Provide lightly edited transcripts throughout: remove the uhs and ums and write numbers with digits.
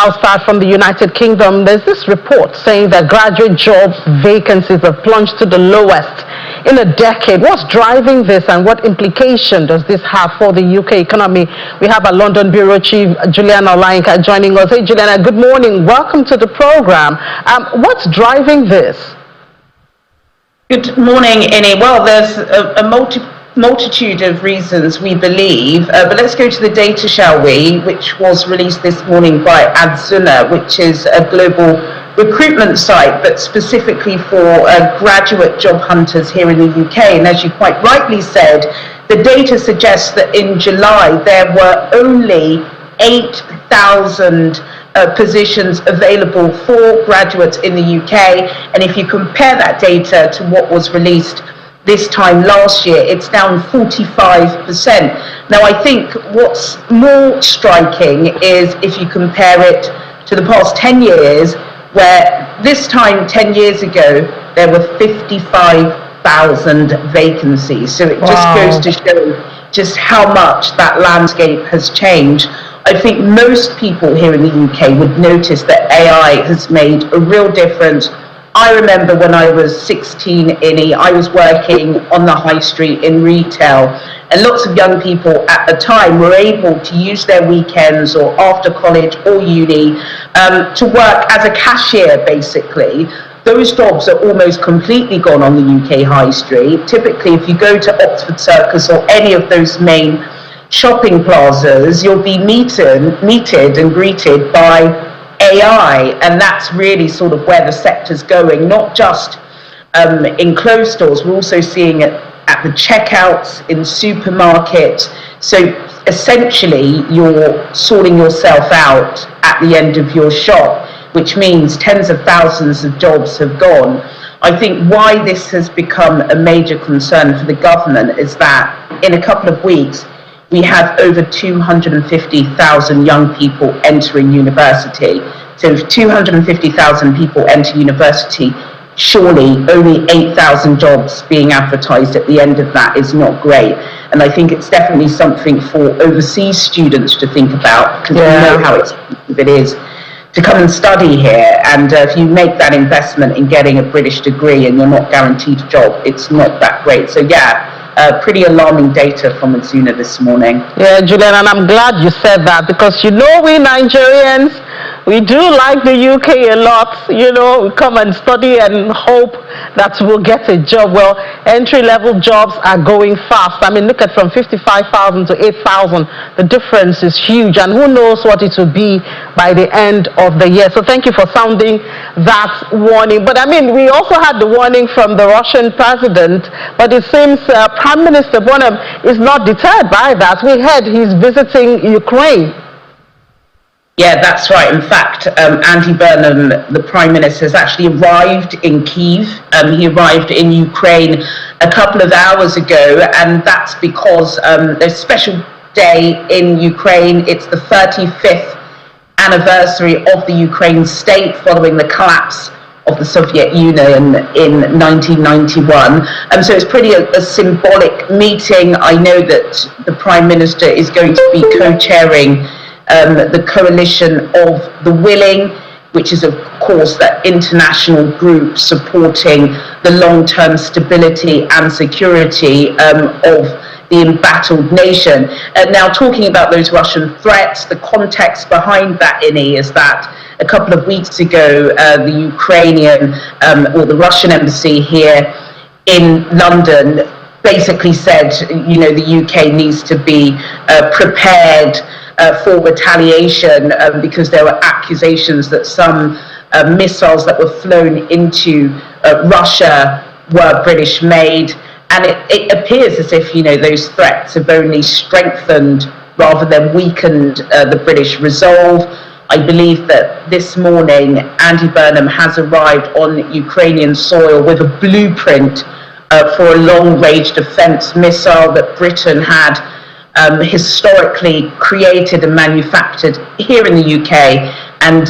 I'll start from the United Kingdom. There's this report saying that graduate job vacancies have plunged to the lowest in a decade. What's driving this and what implication does this have for the UK economy? We have our London Bureau Chief, Juliana Olainka, joining us. Hey, Juliana, good morning. Welcome to the program. What's driving this? Good morning, Innie. Well, there's a multitude of reasons, we believe, but let's go to the data, shall we, which was released this morning by Adzuna, which is a global recruitment site, but specifically for graduate job hunters here in the UK. And as you quite rightly said, the data suggests that in July there were only 8,000 positions available for graduates in the UK, and if you compare that data to what was released this time last year, it's down 45%. Now, I think what's more striking is if you compare it to the past 10 years, where this time 10 years ago there were 55,000 vacancies. So it just goes to show just how much that landscape has changed. I think most people here in the UK would notice that AI has made a real difference. I remember when I was 16, Innie, I was working on the high street in retail, and lots of young people at the time were able to use their weekends or after college or uni to work as a cashier, basically. Those jobs are almost completely gone on the UK high street. Typically, if you go to Oxford Circus or any of those main shopping plazas, you'll be meted and greeted by AI, and that's really sort of where the sector's going, not just in clothes stores. We're also seeing it at the checkouts in supermarkets. So essentially you're sorting yourself out at the end of your shop, which means tens of thousands of jobs have gone. I think why this has become a major concern for the government is that in a couple of weeks we have over 250,000 young people entering university. So if 250,000 people enter university, surely only 8,000 jobs being advertised at the end of that is not great. And I think it's definitely something for overseas students to think about, because we know how expensive it is to come and study here. And if you make that investment in getting a British degree and you're not guaranteed a job, it's not that great. So pretty alarming data from Adzuna this morning. Yeah, Julian, and I'm glad you said that, because we Nigerians, we do like the UK a lot. We come and study and hope that we'll get a job. Well, entry-level jobs are going fast. I mean, look at from 55,000 to 8,000. The difference is huge, and who knows what it will be by the end of the year. So thank you for sounding that warning. But I mean, we also had the warning from the Russian president, but it seems Prime Minister Bonham is not deterred by that. We heard he's visiting Ukraine. Yeah, that's right. In fact, Andy Burnham, the Prime Minister, has actually arrived in Kyiv. He arrived in Ukraine a couple of hours ago, and that's because there's a special day in Ukraine. It's the 35th anniversary of the Ukraine state following the collapse of the Soviet Union in 1991. So it's pretty a symbolic meeting. I know that the Prime Minister is going to be co-chairing the coalition of the willing, which is of course that international group supporting the long-term stability and security of the embattled nation. Now, talking about those Russian threats, the context behind that, Innie, is that a couple of weeks ago the Ukrainian or the Russian embassy here in London basically said, the UK needs to be prepared for retaliation because there were accusations that some missiles that were flown into Russia were British made, and it appears as if those threats have only strengthened rather than weakened the British resolve. I believe that this morning Andy Burnham has arrived on Ukrainian soil with a blueprint for a long-range defence missile that Britain had historically created and manufactured here in the UK, and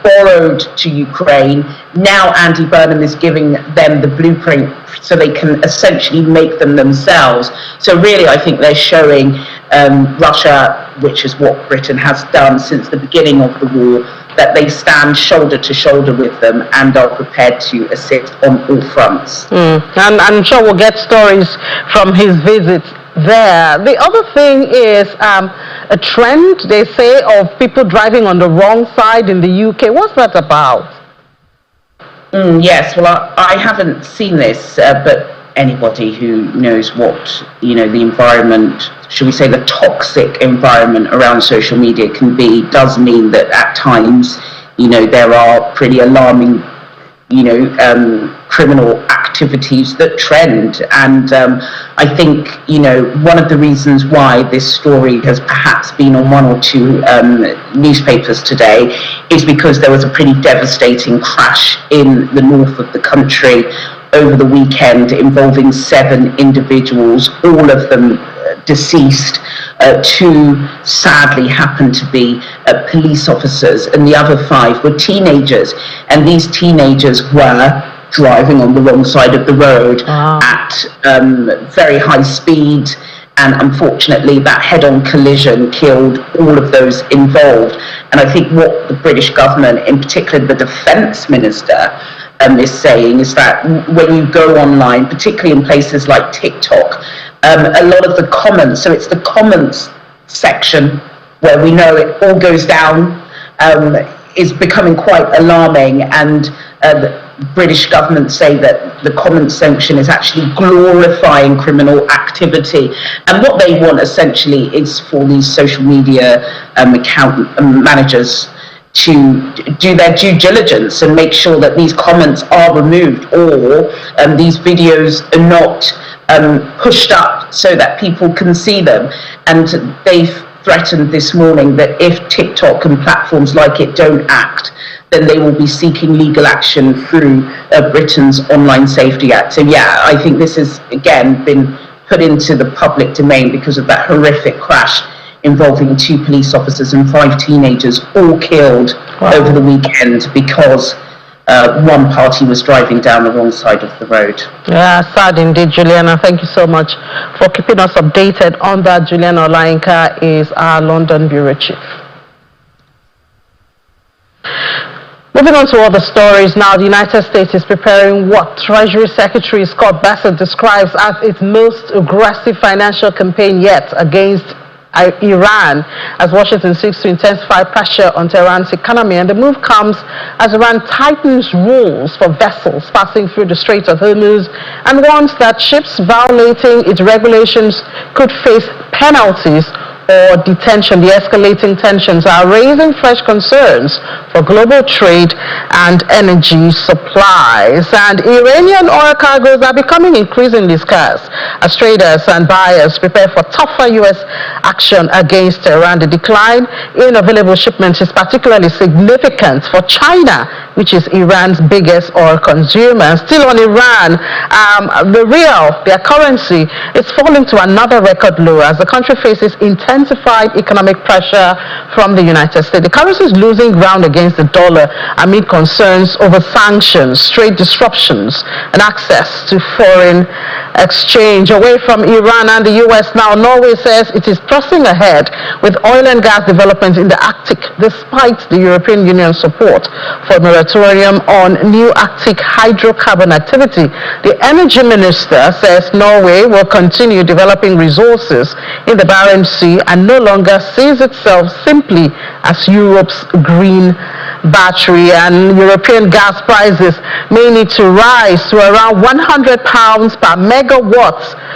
borrowed to Ukraine. Now Andy Burnham is giving them the blueprint so they can essentially make them themselves. So really, I think they're showing Russia, which is what Britain has done since the beginning of the war, that they stand shoulder to shoulder with them and are prepared to assist on all fronts. And I'm sure we'll get stories from his visit there. The other thing is a trend, they say, of people driving on the wrong side in the UK. What's that about? Yes, well, I haven't seen this, but anybody who knows what, the environment, should we say the toxic environment around social media can be, does mean that at times, there are pretty alarming, criminal activities that trend. And I think, one of the reasons why this story has perhaps been on one or two newspapers today is because there was a pretty devastating crash in the north of the country over the weekend involving 7 individuals, all of them deceased. 2 sadly happened to be police officers, and the other 5 were teenagers. And these teenagers were driving on the wrong side of the road at very high speed, and unfortunately that head-on collision killed all of those involved. And I think what the British government, in particular the Defence Minister, is saying is that when you go online, particularly in places like TikTok, a lot of the comments, so it's the comments section where we know it all goes down, is becoming quite alarming, and the British government say that the comment section is actually glorifying criminal activity. And what they want essentially is for these social media account managers to do their due diligence and make sure that these comments are removed, or these videos are not pushed up so that people can see them. And they've threatened this morning that if TikTok and platforms like it don't act, then they will be seeking legal action through Britain's Online Safety Act. So yeah, I think this has again been put into the public domain because of that horrific crash involving 2 police officers and 5 teenagers, all killed over the weekend because one party was driving down the wrong side of the road. Yeah, sad indeed, Juliana. Thank you so much for keeping us updated on that. Juliana Olainka is our London bureau chief. Moving on to other stories now, the United States is preparing what Treasury Secretary Scott Bassett describes as its most aggressive financial campaign yet against Iran, as Washington seeks to intensify pressure on Tehran's economy. And the move comes as Iran tightens rules for vessels passing through the Strait of Hormuz and warns that ships violating its regulations could face penalties or detention. The escalating tensions are raising fresh concerns for global trade and energy supplies. And Iranian oil cargoes are becoming increasingly scarce as traders and buyers prepare for tougher U.S. action against Iran. The decline in available shipments is particularly significant for China, which is Iran's biggest oil consumer. Still on Iran, the rial, their currency, is falling to another record low as the country faces intensified economic pressure from the United States. The currency is losing ground against the dollar amid concerns over sanctions, trade disruptions, and access to foreign exchange. Away from Iran and the U.S. now, Norway says it is pressing ahead with oil and gas development in the Arctic despite the European Union's support for a moratorium on new Arctic hydrocarbon activity. The energy minister says Norway will continue developing resources in the Barents Sea and no longer sees itself simply as Europe's green battery. And European gas prices may need to rise to around £100 per megawatt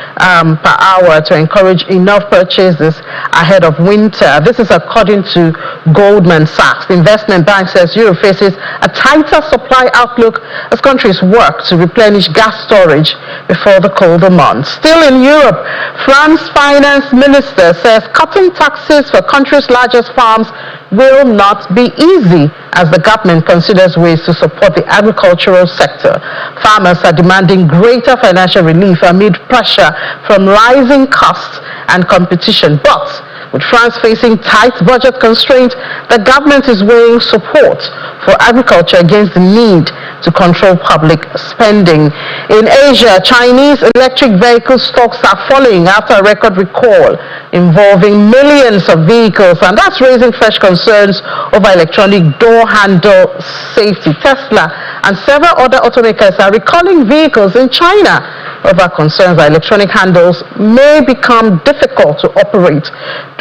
per hour to encourage enough purchases ahead of winter. This is according to Goldman Sachs. The investment bank says Europe faces a tighter supply outlook as countries work to replenish gas storage before the colder months. Still in Europe, France's finance minister says cutting taxes for country's largest farms will not be easy as the government considers ways to support the agricultural sector. Farmers are demanding greater financial relief amid pressure from rising costs and competition. But With France facing tight budget constraints, the government is weighing support for agriculture against the need to control public spending. In Asia, Chinese electric vehicle stocks are falling after a record recall involving millions of vehicles, and that's raising fresh concerns over electronic door handle safety. Tesla and several other automakers are recalling vehicles in China over concerns that electronic handles may become difficult to operate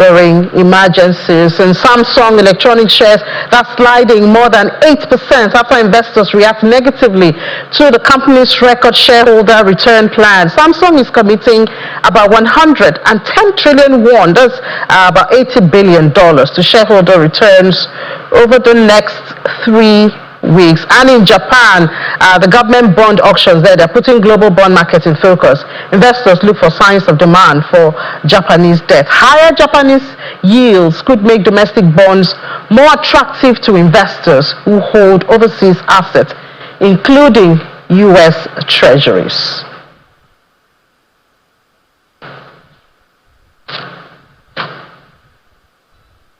during emergencies. And Samsung electronic shares are sliding more than 8% after investors react negatively to the company's record shareholder return plan. Samsung is committing about 110 trillion won, that's about $80 billion, to shareholder returns over the next 3 weeks. And in Japan, the government bond auctions they're putting global bond market in focus. Investors look for signs of demand for Japanese debt. Higher Japanese yields could make domestic bonds more attractive to investors who hold overseas assets, including U.S. treasuries.